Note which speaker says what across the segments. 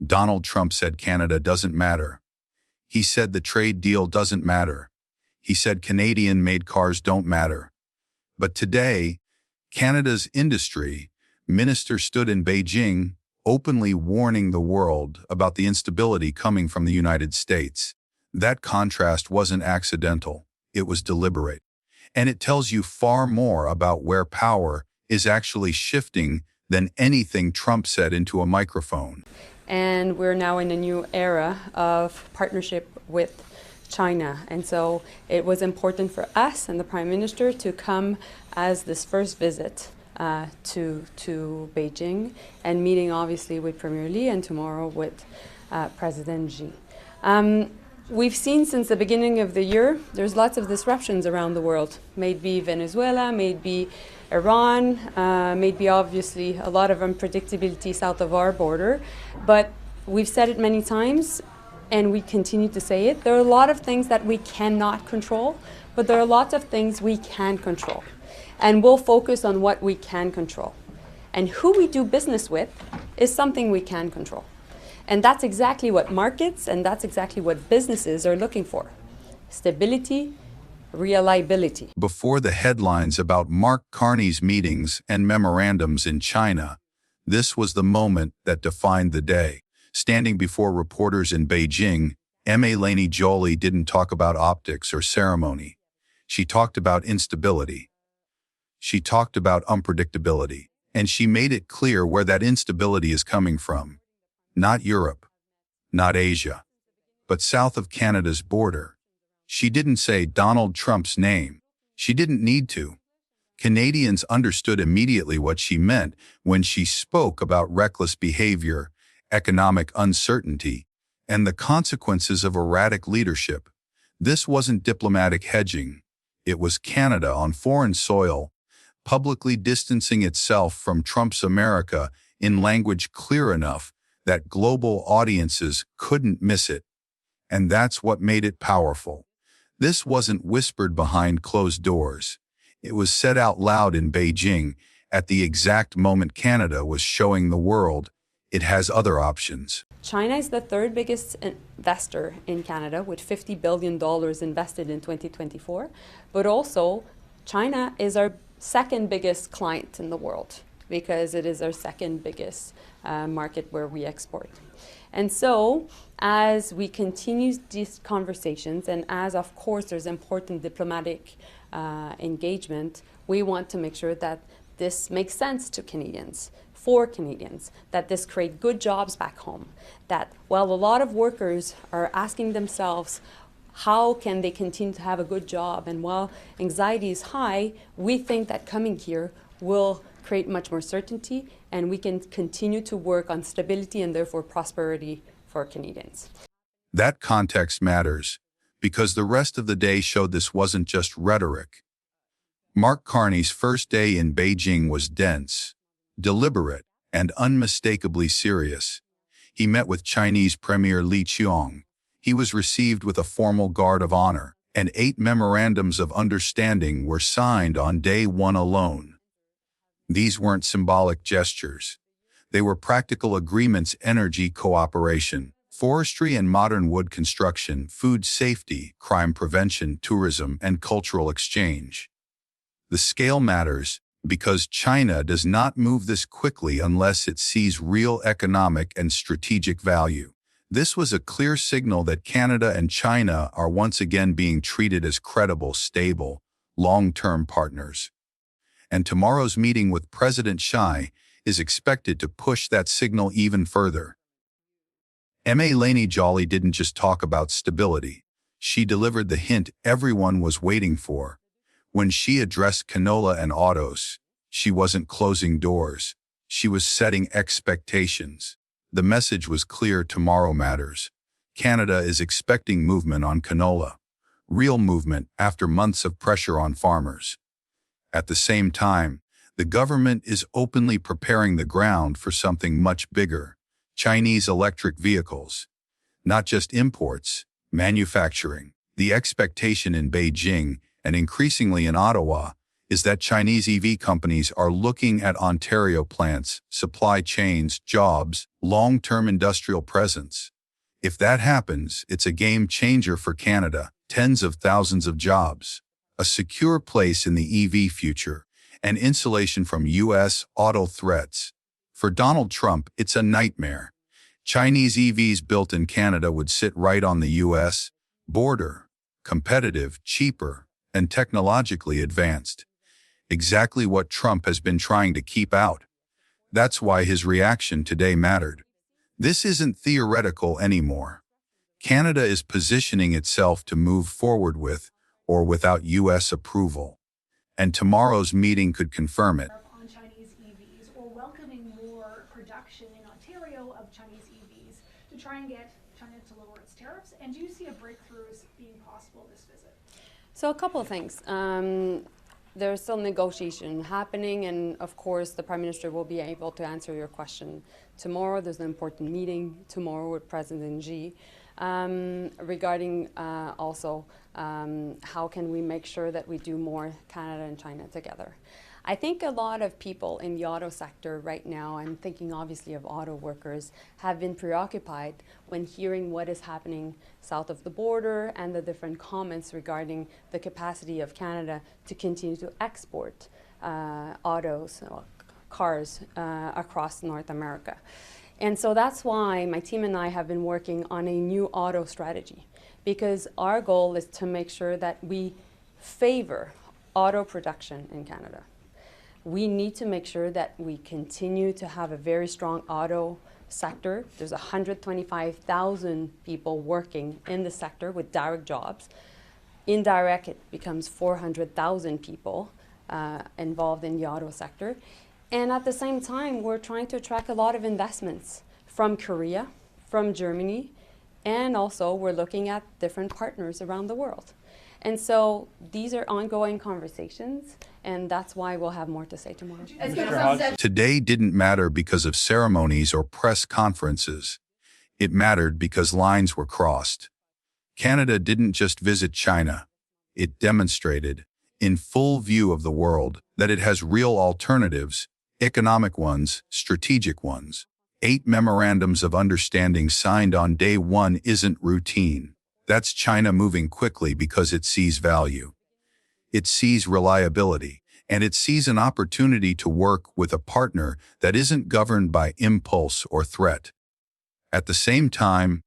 Speaker 1: Donald Trump said Canada doesn't matter. He said the trade deal doesn't matter. He said Canadian-made cars don't matter. But today, Canada's industry minister stood in Beijing, openly warning the world about the instability coming from the United States. That contrast wasn't accidental. It was deliberate. And it tells you far more about where power is actually shifting than anything Trump said into a microphone.
Speaker 2: And we're now in a new era of partnership with China. And so it was important for us and the Prime Minister to come as this first visit to Beijing, and meeting obviously with Premier Li and tomorrow with President Xi. We've seen since the beginning of the year, there's lots of disruptions around the world. Maybe Venezuela, maybe Iran, maybe obviously a lot of unpredictability south of our border. But we've said it many times, and we continue to say it. There are a lot of things that we cannot control, but there are lots of things we can control. And we'll focus on what we can control. And who we do business with is something we can control. And that's exactly what markets and that's exactly what businesses are looking for. Stability, reliability.
Speaker 1: Before the headlines about Mark Carney's meetings and memorandums in China, this was the moment that defined the day. Standing before reporters in Beijing, Mélanie Joly didn't talk about optics or ceremony. She talked about instability. She talked about unpredictability. And she made it clear where that instability is coming from. Not Europe, not Asia, but south of Canada's border. She didn't say Donald Trump's name. She didn't need to. Canadians understood immediately what she meant when she spoke about reckless behavior, economic uncertainty, and the consequences of erratic leadership. This wasn't diplomatic hedging. It was Canada on foreign soil, publicly distancing itself from Trump's America in language clear enough that global audiences couldn't miss it. And that's what made it powerful. This wasn't whispered behind closed doors. It was said out loud in Beijing at the exact moment Canada was showing the world it has other options.
Speaker 2: China is the third biggest investor in Canada with $50 billion invested in 2024. But also, China is our second biggest client in the world because it is our second biggest market where we export. And so, as we continue these conversations, and as of course there's important diplomatic engagement, we want to make sure that this makes sense to Canadians, for Canadians, that this creates good jobs back home, that while a lot of workers are asking themselves, how can they continue to have a good job? And while anxiety is high, we think that coming here will create much more certainty, and we can continue to work on stability and therefore prosperity for Canadians.
Speaker 1: That context matters, because the rest of the day showed this wasn't just rhetoric. Mark Carney's first day in Beijing was dense, deliberate, and unmistakably serious. He met with Chinese Premier Li Qiang. He was received with a formal guard of honor, and 8 memorandums of understanding were signed on day 1 alone. These weren't symbolic gestures. They were practical agreements: energy cooperation, forestry and modern wood construction, food safety, crime prevention, tourism, and cultural exchange. The scale matters because China does not move this quickly unless it sees real economic and strategic value. This was a clear signal that Canada and China are once again being treated as credible, stable, long-term partners. And tomorrow's meeting with President Xi is expected to push that signal even further. Mélanie Joly didn't just talk about stability. She delivered the hint everyone was waiting for. When she addressed Canola and autos, she wasn't closing doors. She was setting expectations. The message was clear: tomorrow matters. Canada is expecting movement on canola. Real movement after months of pressure on farmers. At the same time, the government is openly preparing the ground for something much bigger: Chinese electric vehicles. Not just imports, manufacturing. The expectation in Beijing, and increasingly in Ottawa, is that Chinese EV companies are looking at Ontario plants, supply chains, jobs, long-term industrial presence. If that happens, it's a game changer for Canada, tens of thousands of jobs, a secure place in the EV future, and insulation from U.S. auto threats. For Donald Trump, it's a nightmare. Chinese EVs built in Canada would sit right on the U.S. border, competitive, cheaper, and technologically advanced. Exactly what Trump has been trying to keep out. That's why his reaction today mattered. This isn't theoretical anymore. Canada is positioning itself to move forward with or without U.S. approval. And tomorrow's meeting could confirm it.
Speaker 3: On Chinese EVs or welcoming more production in Ontario of Chinese EVs to try and get China to lower its tariffs? And do you see a breakthroughs being possible this visit?
Speaker 2: So a couple of things. There's still negotiation happening, and of course the Prime Minister will be able to answer your question tomorrow. There's an important meeting tomorrow with President Xi regarding also how can we make sure that we do more Canada and China together. I think a lot of people in the auto sector right now, I'm thinking obviously of auto workers, have been preoccupied when hearing what is happening south of the border and the different comments regarding the capacity of Canada to continue to export autos, cars across North America. And so that's why my team and I have been working on a new auto strategy, because our goal is to make sure that we favor auto production in Canada. We need to make sure that we continue to have a very strong auto sector. There's 125,000 people working in the sector with direct jobs. Indirect, it becomes 400,000 people involved in the auto sector. And at the same time, we're trying to attract a lot of investments from Korea, from Germany, and also we're looking at different partners around the world. And so these are ongoing conversations, and that's why we'll have more to say tomorrow.
Speaker 1: Today didn't matter because of ceremonies or press conferences. It mattered because lines were crossed. Canada didn't just visit China. It demonstrated, in full view of the world, that it has real alternatives, economic ones, strategic ones. 8 memorandums of understanding signed on day one isn't routine. That's China moving quickly because it sees value. It sees reliability, and it sees an opportunity to work with a partner that isn't governed by impulse or threat. At the same time,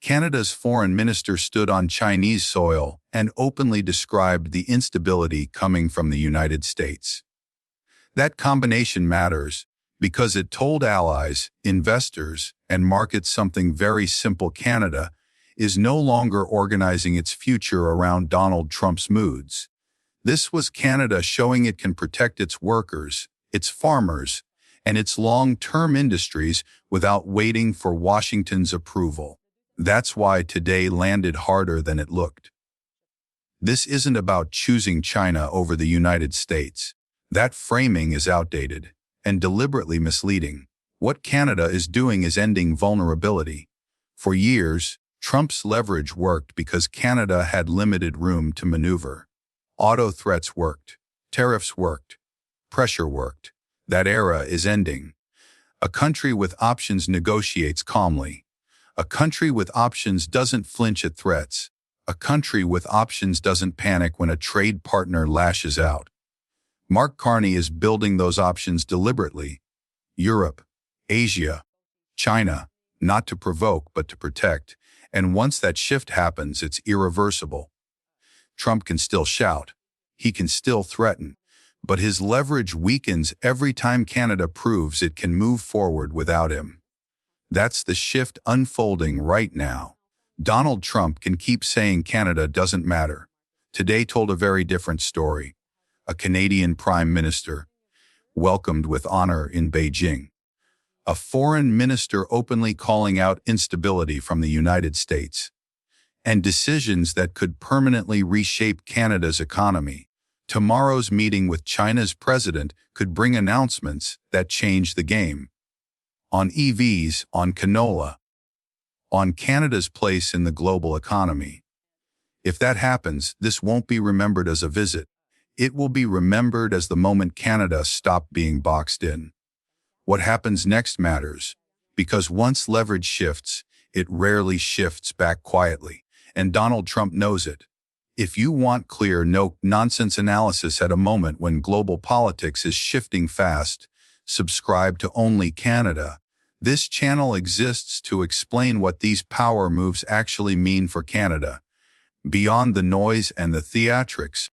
Speaker 1: Canada's foreign minister stood on Chinese soil and openly described the instability coming from the United States. That combination matters because it told allies, investors, and markets something very simple: Canada is no longer organizing its future around Donald Trump's moods. This was Canada showing it can protect its workers, its farmers, and its long-term industries without waiting for Washington's approval. That's why today landed harder than it looked. This isn't about choosing China over the United States. That framing is outdated and deliberately misleading. What Canada is doing is ending vulnerability. For years, Trump's leverage worked because Canada had limited room to maneuver. Auto threats worked. Tariffs worked. Pressure worked. That era is ending. A country with options negotiates calmly. A country with options doesn't flinch at threats. A country with options doesn't panic when a trade partner lashes out. Mark Carney is building those options deliberately. Europe, Asia, China, not to provoke but to protect. And once that shift happens, it's irreversible. Trump can still shout. He can still threaten. But his leverage weakens every time Canada proves it can move forward without him. That's the shift unfolding right now. Donald Trump can keep saying Canada doesn't matter. Today told a very different story. A Canadian Prime Minister, welcomed with honor in Beijing. A foreign minister openly calling out instability from the United States. And decisions that could permanently reshape Canada's economy. Tomorrow's meeting with China's president could bring announcements that change the game. On EVs, on canola, on Canada's place in the global economy. If that happens, this won't be remembered as a visit. It will be remembered as the moment Canada stopped being boxed in. What happens next matters, because once leverage shifts, it rarely shifts back quietly, and Donald Trump knows it. If you want clear, no-nonsense analysis at a moment when global politics is shifting fast, subscribe to Only Canada. This channel exists to explain what these power moves actually mean for Canada. Beyond the noise and the theatrics,